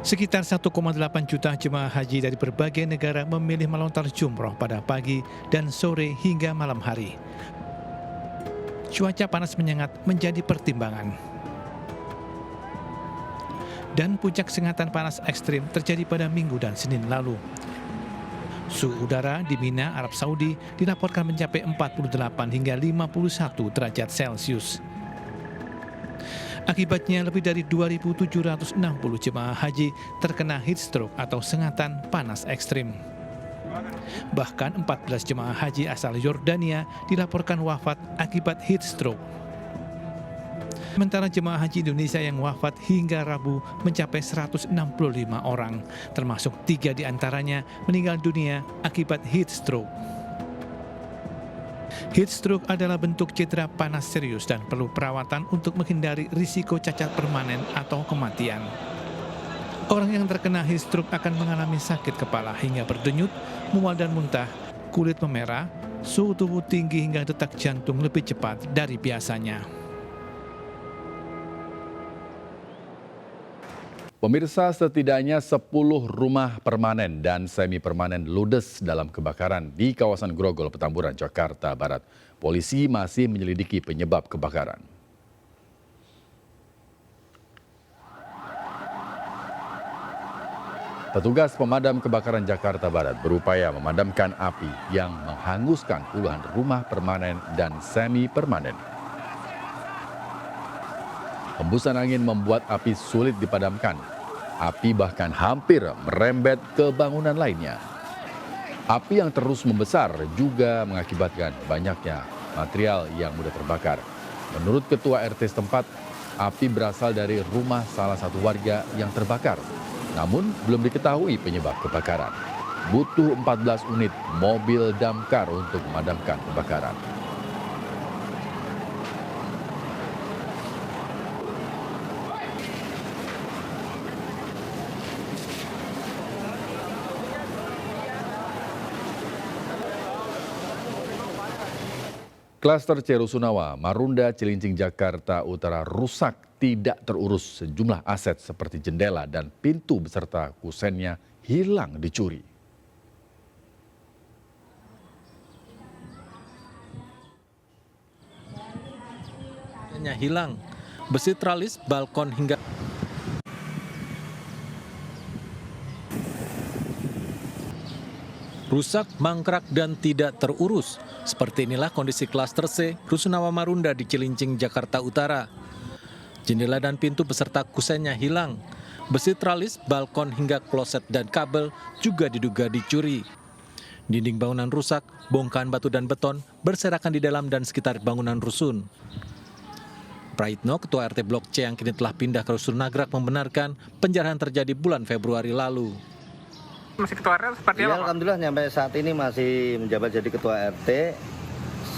Sekitar 1,8 juta jemaah haji dari berbagai negara memilih melontar jumroh pada pagi dan sore hingga malam hari. Cuaca panas menyengat menjadi pertimbangan. Dan puncak sengatan panas ekstrim terjadi pada Minggu dan Senin lalu. Suhu udara di Mina, Arab Saudi dilaporkan mencapai 48 hingga 51 derajat Celcius. Akibatnya lebih dari 2.760 jemaah haji terkena heat stroke atau sengatan panas ekstrim. Bahkan 14 jemaah haji asal Yordania dilaporkan wafat akibat heat stroke. Sementara jemaah haji Indonesia yang wafat hingga Rabu mencapai 165 orang, termasuk 3 diantaranya meninggal dunia akibat heat stroke. Heat stroke adalah bentuk cedera panas serius dan perlu perawatan untuk menghindari risiko cacat permanen atau kematian. Orang yang terkena heat stroke akan mengalami sakit kepala hingga berdenyut, mual dan muntah, kulit memerah, suhu tubuh tinggi hingga detak jantung lebih cepat dari biasanya. Pemirsa, setidaknya 10 rumah permanen dan semi permanen ludes dalam kebakaran di kawasan Grogol, Petamburan, Jakarta Barat. Polisi masih menyelidiki penyebab kebakaran. Petugas pemadam kebakaran Jakarta Barat berupaya memadamkan api yang menghanguskan puluhan rumah permanen dan semi permanen. Hembusan angin membuat api sulit dipadamkan. Api bahkan hampir merembet ke bangunan lainnya. Api yang terus membesar juga mengakibatkan banyaknya material yang mudah terbakar. Menurut Ketua RT setempat, api berasal dari rumah salah satu warga yang terbakar. Namun belum diketahui penyebab kebakaran. Butuh 14 unit mobil damkar untuk memadamkan kebakaran. Klaster C Rusunawa, Marunda, Cilincing, Jakarta Utara rusak tidak terurus. Sejumlah aset seperti jendela dan pintu beserta kusennya hilang dicuri. Hilang, besi tralis, balkon hingga rusak, mangkrak, dan tidak terurus. Seperti inilah kondisi klaster C Rusunawa Marunda di Cilincing, Jakarta Utara. Jendela dan pintu beserta kusennya hilang. Besi tralis, balkon hingga kloset dan kabel juga diduga dicuri. Dinding bangunan rusak, bongkahan batu dan beton berserakan di dalam dan sekitar bangunan rusun. Praitno, Ketua RT Blok C yang kini telah pindah ke Rusun Nagrak, membenarkan penjarahan terjadi bulan Februari lalu. Masih ketua RT seperti apa, Pak? Alhamdulillah sampai saat ini masih menjabat jadi ketua RT.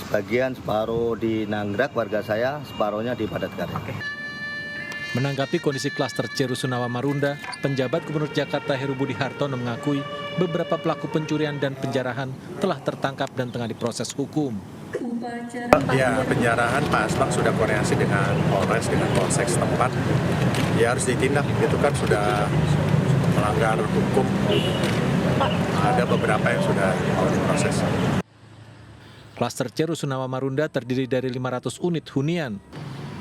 Sebagian separuh di Nagrak warga saya, separuhnya di Padatkarya. Menanggapi kondisi klaster C Rusunawa Marunda, penjabat Gubernur Jakarta Heru Budi Hartono mengakui beberapa pelaku pencurian dan penjarahan telah tertangkap dan tengah diproses hukum. Ya, penjarahan Pak Asbak sudah koordinasi dengan Polres, dengan Polsek setempat. Ya harus ditindak, itu kan sudah melanggar hukum. Ada beberapa yang sudah mau diproses. Klaster C Rusunawa Marunda terdiri dari 500 unit hunian.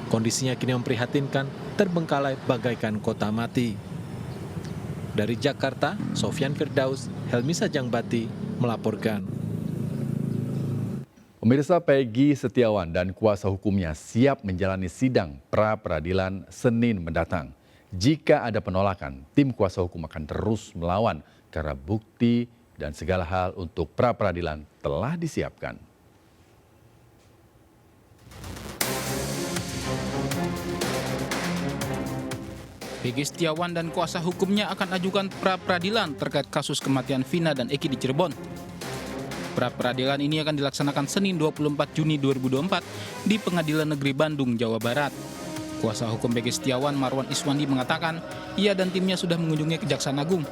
Kondisinya kini memprihatinkan, terbengkalai bagaikan kota mati. Dari Jakarta, Sofyan Firdaus, Helmi Sajangbati melaporkan. Pemirsa, Peggy Setiawan dan kuasa hukumnya siap menjalani sidang pra-peradilan Senin mendatang. Jika ada penolakan, tim kuasa hukum akan terus melawan karena bukti dan segala hal untuk pra-peradilan telah disiapkan. Peggy Setiawan dan kuasa hukumnya akan ajukan pra-peradilan terkait kasus kematian Vina dan Eki di Cirebon. Pra-peradilan ini akan dilaksanakan Senin 24 Juni 2024 di Pengadilan Negeri Bandung, Jawa Barat. Kuasa hukum Peggy Setiawan, Marwan Iswandi, mengatakan ia dan timnya sudah mengunjungi Kejaksaan Agung.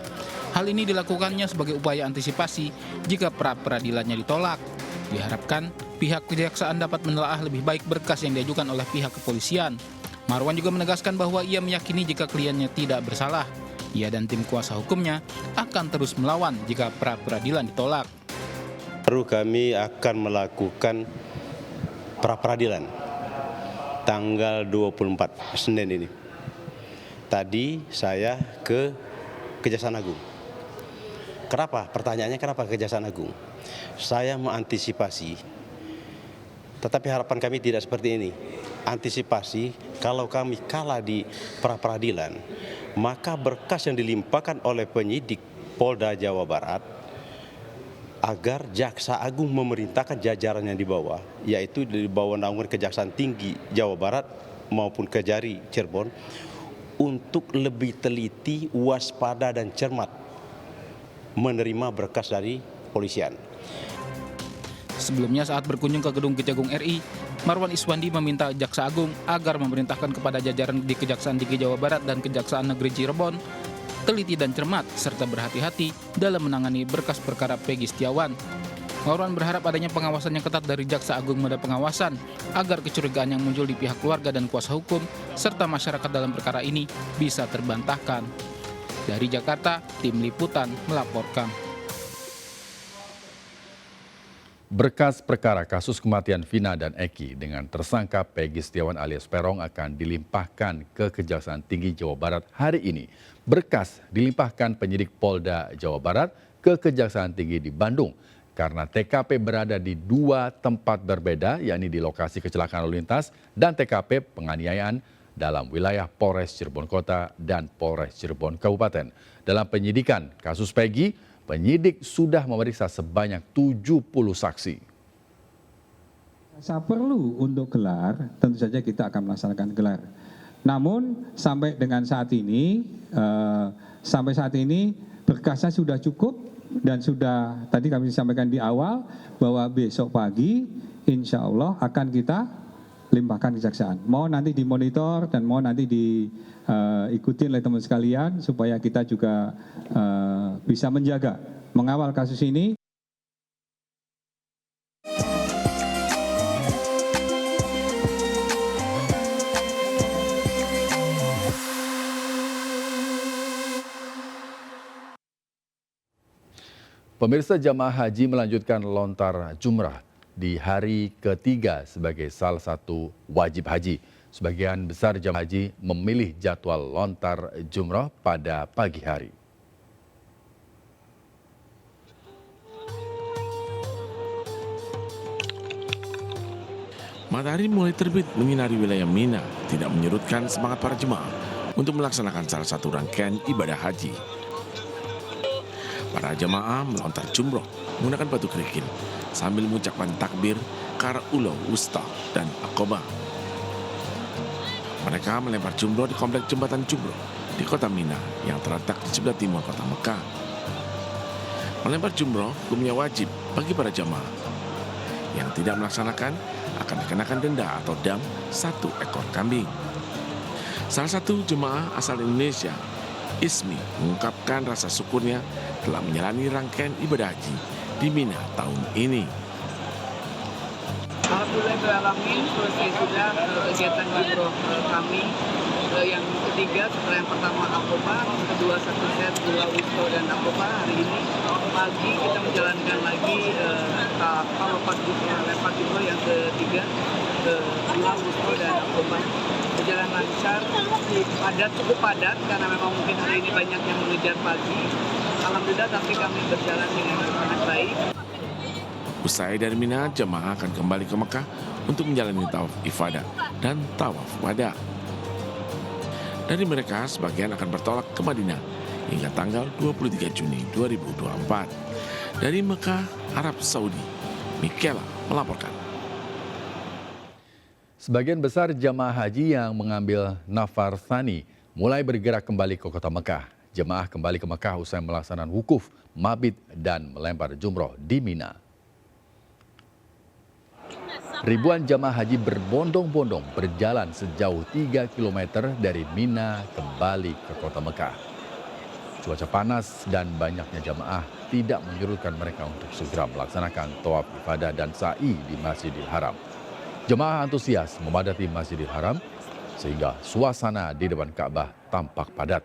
Hal ini dilakukannya sebagai upaya antisipasi jika pra-peradilannya ditolak. Diharapkan pihak kejaksaan dapat menelaah lebih baik berkas yang diajukan oleh pihak kepolisian. Marwan juga menegaskan bahwa ia meyakini jika kliennya tidak bersalah. Ia dan tim kuasa hukumnya akan terus melawan jika pra-peradilan ditolak. Baru kami akan melakukan pra-peradilan tanggal 24 Senin ini. Tadi saya ke Kejaksaan Agung. Kenapa? Pertanyaannya kenapa Kejaksaan Agung? Saya mengantisipasi, tetapi harapan kami tidak seperti ini. Antisipasi kalau kami kalah di pra-peradilan, maka berkas yang dilimpahkan oleh penyidik Polda Jawa Barat agar Jaksa Agung memerintahkan jajaran yang di bawah, yaitu di bawah naungan Kejaksaan Tinggi Jawa Barat maupun Kejari Cirebon, untuk lebih teliti, waspada dan cermat menerima berkas dari polisian. Sebelumnya saat berkunjung ke gedung Kejagung RI, Marwan Iswandi meminta Jaksa Agung agar memerintahkan kepada jajaran di Kejaksaan Tinggi Jawa Barat dan Kejaksaan Negeri Cirebon teliti dan cermat serta berhati-hati dalam menangani berkas perkara Peggy Setiawan. Marwan berharap adanya pengawasan yang ketat dari Jaksa Agung pada pengawasan agar kecurigaan yang muncul di pihak keluarga dan kuasa hukum serta masyarakat dalam perkara ini bisa terbantahkan. Dari Jakarta, tim liputan melaporkan. Berkas perkara kasus kematian Vina dan Eki dengan tersangka Peggy Setiawan alias Peron akan dilimpahkan ke Kejaksaan Tinggi Jawa Barat hari ini. Berkas dilimpahkan penyidik Polda Jawa Barat ke Kejaksaan Tinggi di Bandung karena TKP berada di dua tempat berbeda, yakni di lokasi kecelakaan lalu lintas dan TKP penganiayaan dalam wilayah Polres Cirebon Kota dan Polres Cirebon Kabupaten. Dalam penyidikan kasus Peggy, penyidik sudah memeriksa sebanyak 70 saksi. Perlu untuk gelar, tentu saja kita akan melaksanakan gelar. Namun sampai saat ini berkasnya sudah cukup dan sudah tadi kami sampaikan di awal bahwa besok pagi insya Allah akan kita limpahkan kejaksaan. Mau nanti dimonitor dan mau nanti diikuti oleh teman sekalian supaya kita juga bisa menjaga, mengawal kasus ini. Pemirsa, jamaah haji melanjutkan lontar jumrah di hari ketiga sebagai salah satu wajib haji. Sebagian besar jamaah haji memilih jadwal lontar jumrah pada pagi hari. Matahari mulai terbit menyinari wilayah Mina, tidak menyurutkan semangat para jemaah untuk melaksanakan salah satu rangkaian ibadah haji. Para jemaah melontar jumroh menggunakan batu kerikil sambil mengucapkan takbir, Qara'ulau Wusta dan Aqobah. Mereka melempar jumroh di komplek jembatan jumroh di kota Mina yang terletak di sebelah timur kota Mekah. Melempar jumroh hukumnya wajib bagi para jemaah. Yang tidak melaksanakan akan dikenakan denda atau dam 1 ekor kambing. Salah satu jemaah asal Indonesia, Ismi, mengungkapkan rasa syukurnya telah menjalani rangkaian ibadah haji di Mina tahun ini. Alhamdulillahirrahmanirrahim, selesai sudah kegiatan umroh kami. Yang ketiga setelah yang pertama Aqobah, kedua satu set, dua Wusto dan Aqobah. Hari ini pagi kita menjalankan lagi lempar jumroh yang ketiga, dua Wusto dan Aqobah. Berjalan lancar, cukup padat karena memang mungkin hari ini banyak yang mengejar pagi. Alhamdulillah, tapi kami berjalan dengan sangat baik. Usai dari Mina, jemaah akan kembali ke Mekah untuk menjalani tawaf ifadah dan tawaf wada. Dari mereka, sebagian akan bertolak ke Madinah hingga tanggal 23 Juni 2024. Dari Mekah, Arab Saudi, Mikela melaporkan. Sebagian besar jamaah haji yang mengambil nafar tsani mulai bergerak kembali ke kota Mekah. Jemaah kembali ke Mekah usai melaksanakan wukuf, mabit, dan melempar jumroh di Mina. Ribuan jamaah haji berbondong-bondong berjalan sejauh 3 km dari Mina kembali ke kota Mekah. Cuaca panas dan banyaknya jamaah tidak menyurutkan mereka untuk segera melaksanakan tawaf ibadah dan sa'i di Masjidil Haram. Jemaah antusias memadati Masjidil Haram sehingga suasana di depan Ka'bah tampak padat.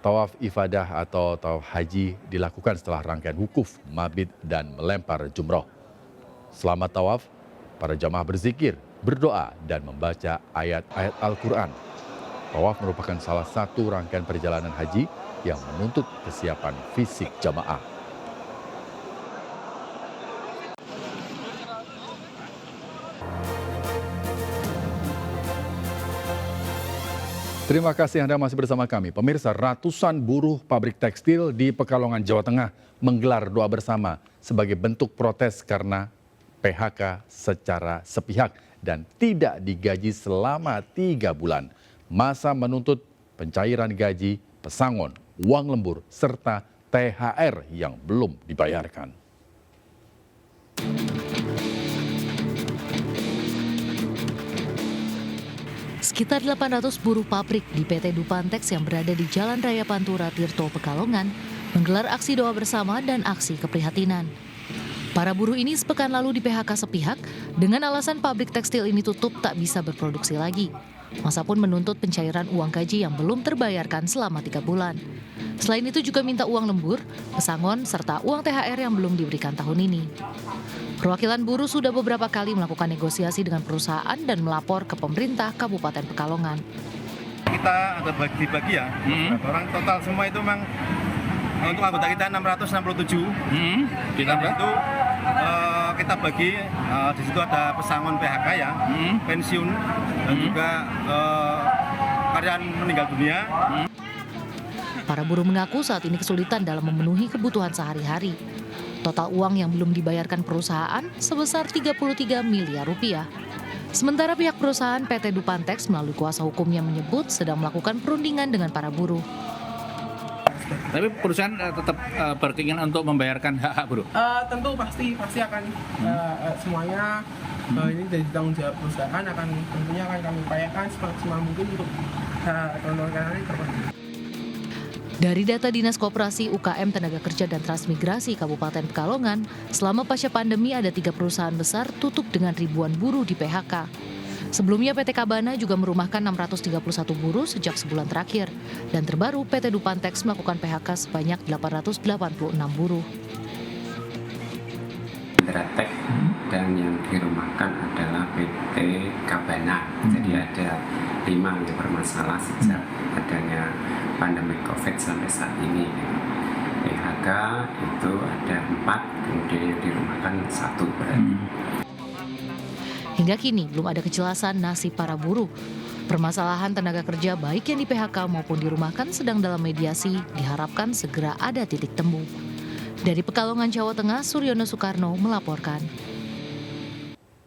Tawaf ifadah atau tawaf haji dilakukan setelah rangkaian wukuf, mabit, dan melempar jumroh. Selama tawaf, para jamaah berzikir, berdoa, dan membaca ayat-ayat Al-Quran. Tawaf merupakan salah satu rangkaian perjalanan haji yang menuntut kesiapan fisik jamaah. Terima kasih Anda masih bersama kami. Pemirsa, ratusan buruh pabrik tekstil di Pekalongan, Jawa Tengah menggelar doa bersama sebagai bentuk protes karena PHK secara sepihak dan tidak digaji selama 3 bulan. Masa menuntut pencairan gaji, pesangon, uang lembur, serta THR yang belum dibayarkan. Sekitar 800 buruh pabrik di PT Dupantex yang berada di Jalan Raya Pantura Tirto, Pekalongan, menggelar aksi doa bersama dan aksi keprihatinan. Para buruh ini sepekan lalu di PHK sepihak dengan alasan pabrik tekstil ini tutup tak bisa berproduksi lagi. Masa pun menuntut pencairan uang gaji yang belum terbayarkan selama 3 bulan. Selain itu juga minta uang lembur, pesangon, serta uang THR yang belum diberikan tahun ini. Perwakilan buruh sudah beberapa kali melakukan negosiasi dengan perusahaan dan melapor ke pemerintah Kabupaten Pekalongan. Kita ada bagi-bagi ya, orang total semua itu memang untuk anggota kita 667. Dan itu kita bagi, di situ ada pesangon PHK ya, pensiun, dan juga karyawan meninggal dunia. Para buruh mengaku saat ini kesulitan dalam memenuhi kebutuhan sehari-hari. Total uang yang belum dibayarkan perusahaan sebesar 33 miliar rupiah. Sementara pihak perusahaan PT Dupantex melalui kuasa hukumnya menyebut sedang melakukan perundingan dengan para buruh. Tapi perusahaan tetap berkeinginan untuk membayarkan hak-hak buruh? Tentu pasti akan semuanya ini dari tanggung jawab perusahaan tentunya akan kami upayakan semaksimal mungkin untuk kawan-kawan ini terpenuhi. Dari data Dinas Koperasi, UKM, Tenaga Kerja, dan Transmigrasi Kabupaten Pekalongan, selama pasca pandemi ada 3 perusahaan besar tutup dengan ribuan buruh di PHK. Sebelumnya PT Kabana juga merumahkan 631 buruh sejak sebulan terakhir. Dan terbaru PT Dupantex melakukan PHK sebanyak 886 buruh. Tratek dan yang dirumahkan adalah PT Kabana. Jadi ada 5 yang bermasalah sejak adanya pandemi COVID sampai saat ini. PHK itu ada 4, kemudian yang dirumahkan 1 berarti. Hingga kini belum ada kejelasan nasib para buruh. Permasalahan tenaga kerja baik yang di PHK maupun dirumahkan sedang dalam mediasi, diharapkan segera ada titik temu. Dari Pekalongan, Jawa Tengah, Suryono Soekarno melaporkan.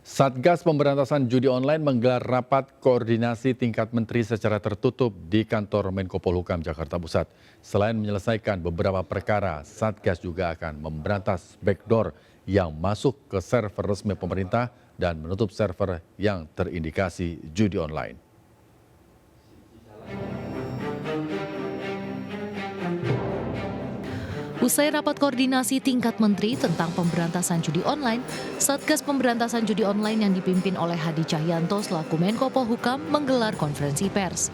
Satgas Pemberantasan Judi Online menggelar rapat koordinasi tingkat menteri secara tertutup di kantor Menko Polhukam Jakarta Pusat. Selain menyelesaikan beberapa perkara, Satgas juga akan memberantas backdoor yang masuk ke server resmi pemerintah dan menutup server yang terindikasi judi online. Usai rapat koordinasi tingkat menteri tentang pemberantasan judi online, Satgas Pemberantasan Judi Online yang dipimpin oleh Hadi Cahyanto selaku Menko Polhukam menggelar konferensi pers.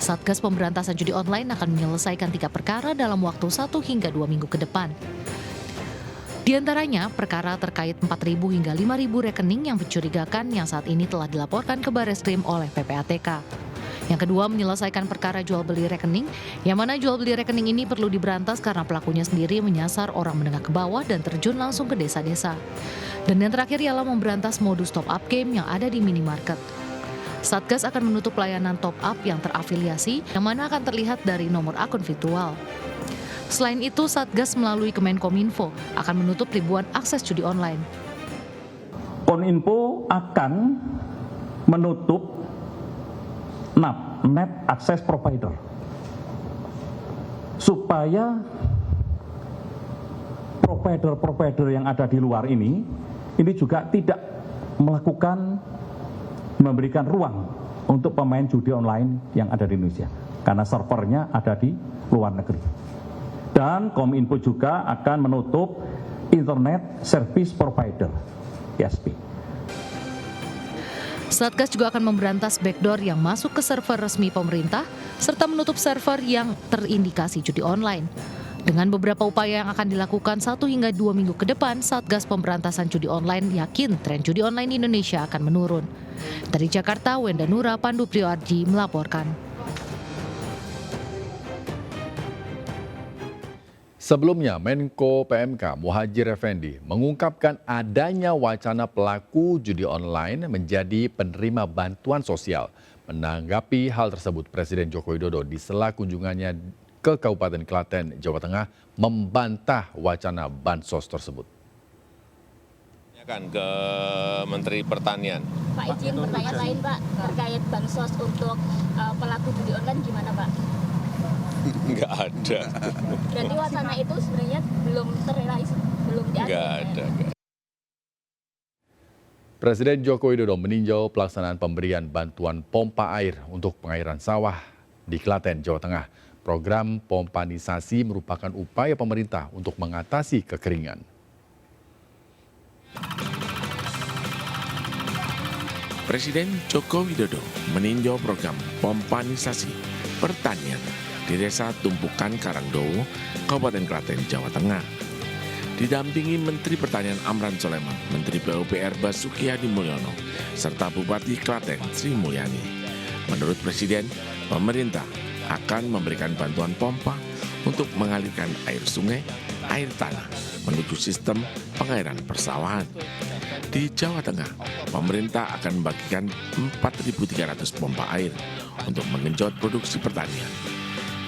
Satgas Pemberantasan Judi Online akan menyelesaikan 3 perkara dalam waktu 1 hingga 2 minggu ke depan. Di antaranya, perkara terkait 4.000 hingga 5.000 rekening yang mencurigakan yang saat ini telah dilaporkan ke Bareskrim oleh PPATK. Yang kedua, menyelesaikan perkara jual beli rekening, yang mana jual beli rekening ini perlu diberantas karena pelakunya sendiri menyasar orang menengah ke bawah dan terjun langsung ke desa-desa. Dan yang terakhir ialah memberantas modus top up game yang ada di minimarket. Satgas akan menutup layanan top up yang terafiliasi, yang mana akan terlihat dari nomor akun virtual. Selain itu, Satgas melalui Kemenkominfo akan menutup ribuan akses judi online. Kominfo akan menutup net access provider supaya provider-provider yang ada di luar ini juga tidak memberikan ruang untuk pemain judi online yang ada di Indonesia karena servernya ada di luar negeri. Dan Kominfo juga akan menutup Internet Service Provider, ISP. Satgas juga akan memberantas backdoor yang masuk ke server resmi pemerintah, serta menutup server yang terindikasi judi online. Dengan beberapa upaya yang akan dilakukan 1 hingga 2 minggu ke depan, Satgas Pemberantasan Judi Online yakin tren judi online di Indonesia akan menurun. Dari Jakarta, Wenda Nura, Pandu Priyoardi melaporkan. Sebelumnya, Menko PMK Muhadjir Effendi mengungkapkan adanya wacana pelaku judi online menjadi penerima bantuan sosial. Menanggapi hal tersebut, Presiden Joko Widodo di sela kunjungannya ke Kabupaten Klaten, Jawa Tengah, membantah wacana bansos tersebut. Ke Menteri Pertanian. Pak, izin pertanyaan lain Pak, terkait bansos untuk pelaku judi online gimana Pak? Nggak ada. Berarti wacana itu sebenarnya belum terrealisasi, belum diatur? Nggak ada. Presiden Joko Widodo meninjau pelaksanaan pemberian bantuan pompa air untuk pengairan sawah di Klaten, Jawa Tengah. Program pompanisasi merupakan upaya pemerintah untuk mengatasi kekeringan. Presiden Joko Widodo meninjau program pompanisasi pertanian di Desa Tumpukan Karangdowo, Kabupaten Klaten, Jawa Tengah. Didampingi Menteri Pertanian Amran Soleman, Menteri PUPR Basuki Hadi Mulyono, serta Bupati Klaten Sri Mulyani. Menurut Presiden, pemerintah akan memberikan bantuan pompa untuk mengalirkan air sungai, air tanah menuju sistem pengairan persawahan. Di Jawa Tengah, pemerintah akan membagikan 4.300 pompa air untuk menggenjot produksi pertanian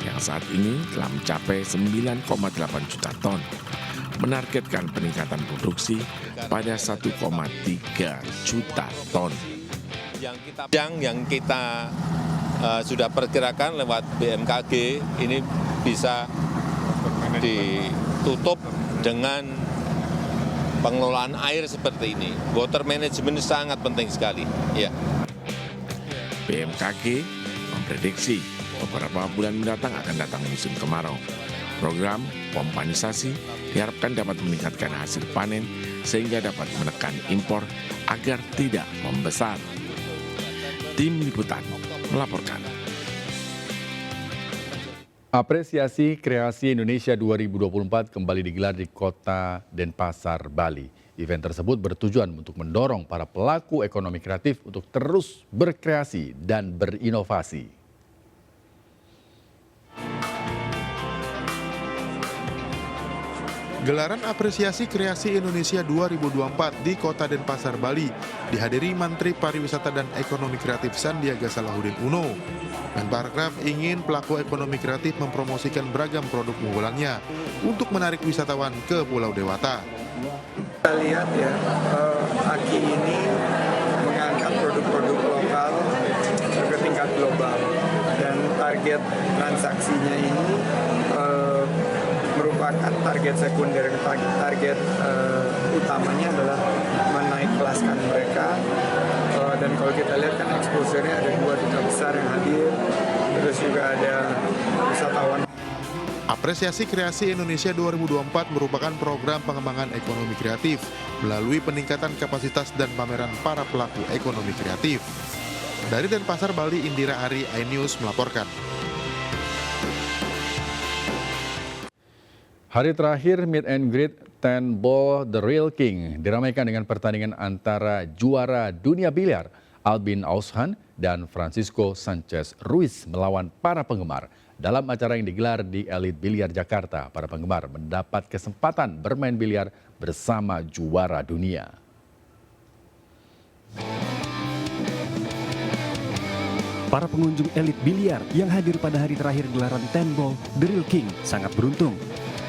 yang saat ini telah mencapai 9,8 juta ton. Menargetkan peningkatan produksi pada 1,3 juta ton. Yang kita sudah perkirakan lewat BMKG ini bisa ditutup dengan pengelolaan air seperti ini. Water management sangat penting sekali. Ya. BMKG memprediksi beberapa bulan mendatang akan datang musim kemarau. Program pompanisasi diharapkan dapat meningkatkan hasil panen sehingga dapat menekan impor agar tidak membesar. Tim Liputan melaporkan. Apresiasi Kreasi Indonesia 2024 kembali digelar di Kota Denpasar, Bali. Event tersebut bertujuan untuk mendorong para pelaku ekonomi kreatif untuk terus berkreasi dan berinovasi. Gelaran Apresiasi Kreasi Indonesia 2024 di Kota Denpasar, Bali dihadiri Menteri Pariwisata dan Ekonomi Kreatif Sandiaga Salahuddin Uno. Menparekraf ingin pelaku ekonomi kreatif mempromosikan beragam produk unggulannya untuk menarik wisatawan ke Pulau Dewata. Kita lihat ya, Aki ini mengangkat produk-produk lokal ke tingkat global dan target transaksinya ini merupakan target sekunder, target utamanya adalah menaik kelaskan mereka. Dan kalau kita lihat kan exposure-nya ada 2 duta besar yang hadir, terus juga ada wisatawan. Apresiasi Kreasi Indonesia 2024 merupakan program pengembangan ekonomi kreatif melalui peningkatan kapasitas dan pameran para pelaku ekonomi kreatif. Dari Denpasar, Bali, Indira Ari, iNews melaporkan. Hari terakhir Meet and Greet 10 Ball The Real King diramaikan dengan pertandingan antara juara dunia biliar Albin Aushan dan Francisco Sanchez Ruiz melawan para penggemar. Dalam acara yang digelar di Elite Biliar Jakarta, para penggemar mendapat kesempatan bermain biliar bersama juara dunia. Para pengunjung Elite Biliar yang hadir pada hari terakhir gelaran 10 Ball The Real King sangat beruntung.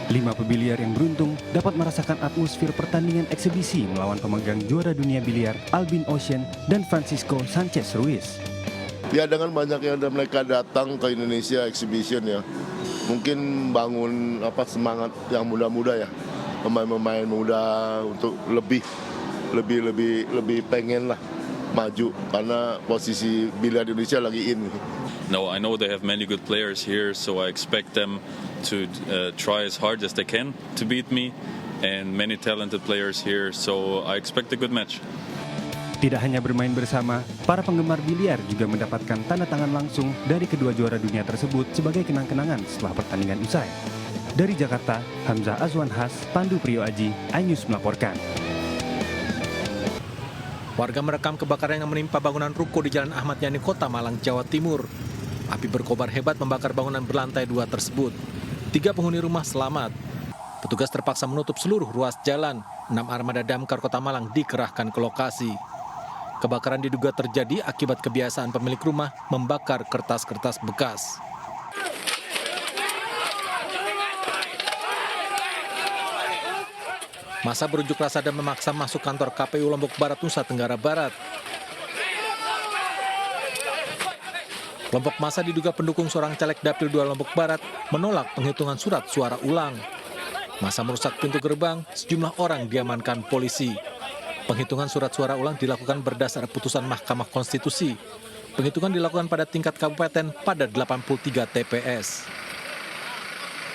5 pebiliar yang beruntung dapat merasakan atmosfer pertandingan eksibisi melawan pemegang juara dunia biliar Albin Aushan dan Francisco Sanchez Ruiz. Ya, dengan banyaknya mereka datang ke Indonesia Exhibition ya, mungkin bangun semangat yang muda-muda ya, pemain-pemain muda untuk lebih pengen lah maju karena posisi biliar Indonesia lagi in. No, I know they have many good players here, so I expect them to try as hard as they can to beat me, and many talented players here, so I expect a good match. Tidak hanya bermain bersama, para penggemar biliar juga mendapatkan tanda tangan langsung dari kedua juara dunia tersebut sebagai kenang-kenangan setelah pertandingan usai. Dari Jakarta, Hamzah Azwan Has, Pandu Priyo Aji, iNews melaporkan. Warga merekam kebakaran yang menimpa bangunan ruko di Jalan Ahmad Yani, Kota Malang, Jawa Timur. Api berkobar hebat membakar bangunan berlantai 2 tersebut. 3 penghuni rumah selamat. Petugas terpaksa menutup seluruh ruas jalan. 6 armada damkar Kota Malang dikerahkan ke lokasi. Kebakaran diduga terjadi akibat kebiasaan pemilik rumah membakar kertas-kertas bekas. Massa berunjuk rasa dan memaksa masuk kantor KPU Lombok Barat, Nusa Tenggara Barat. Kelompok massa diduga pendukung seorang caleg Dapil 2 Lombok Barat menolak penghitungan surat suara ulang. Massa merusak pintu gerbang, sejumlah orang diamankan polisi. Penghitungan surat suara ulang dilakukan berdasar putusan Mahkamah Konstitusi. Penghitungan dilakukan pada tingkat kabupaten pada 83 TPS.